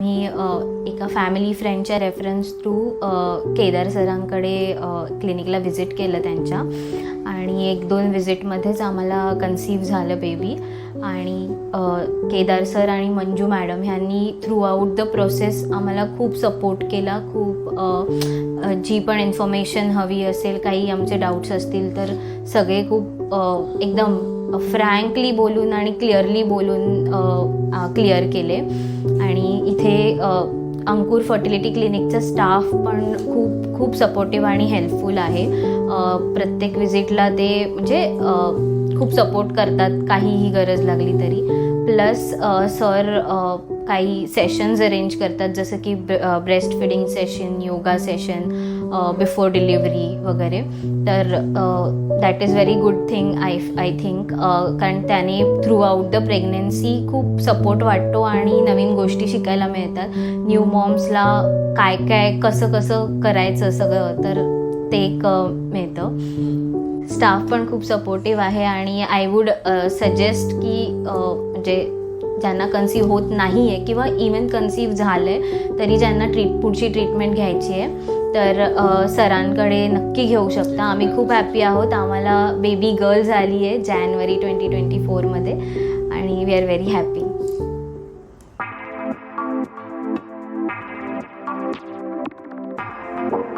मी एका फॅमिली फ्रेंडच्या reference through Kedar सरांकडे क्लिनिकला व्हिजिट केलं त्यांच्या, आणि 1-2 व्हिजिटमध्येच आम्हाला कन्सीव्ह झालं बेबी. आणि केदार सर आणि मंजू मॅडम ह्यांनी थ्रूआउट द प्रोसेस आम्हाला खूप सपोर्ट केला. खूप जी पण इन्फॉर्मेशन हवी असेल, काही आमचे डाऊट्स असतील तर सगळे खूप एकदम फ्रँकली बोलून आणि क्लिअरली बोलून क्लिअर केले. आणि इथे अंकुर फर्टिलिटी क्लिनिकचा स्टाफ पण खूप खूप सपोर्टिव्ह आणि हेल्पफुल आहे. प्रत्येक विजिटला ते म्हणजे खूप सपोर्ट करतात, काहीही गरज लागली तरी. प्लस सर काही सेशन्स अरेंज करतात, जसं की breast feeding session, yoga session before delivery वगैरे. तर that is very good thing I think, कारण त्याने थ्रूआउट द प्रेग्नन्सी खूप सपोर्ट वाटतो आणि नवीन गोष्टी शिकायला मिळतात. न्यू मॉम्सला काय काय कसं कसं करायचं सगळं, तर ते एक मिळतं. स्टाफ पण खूप सपोर्टिव्ह आहे. आणि आय वूड सजेस्ट की म्हणजे ज्यांना कन्सीव्ह होत नाही आहे किंवा इवन कन्सीव्ह झालं आहे तरी ज्यांना पुढची ट्रीटमेंट घ्यायची आहे, तर सरांकडे नक्की घेऊ शकता. आम्ही खूप हॅपी आहोत. आम्हाला बेबी गर्ल झाली आहे जानेवारी 2024 आणि वी आर व्हेरी हॅपी.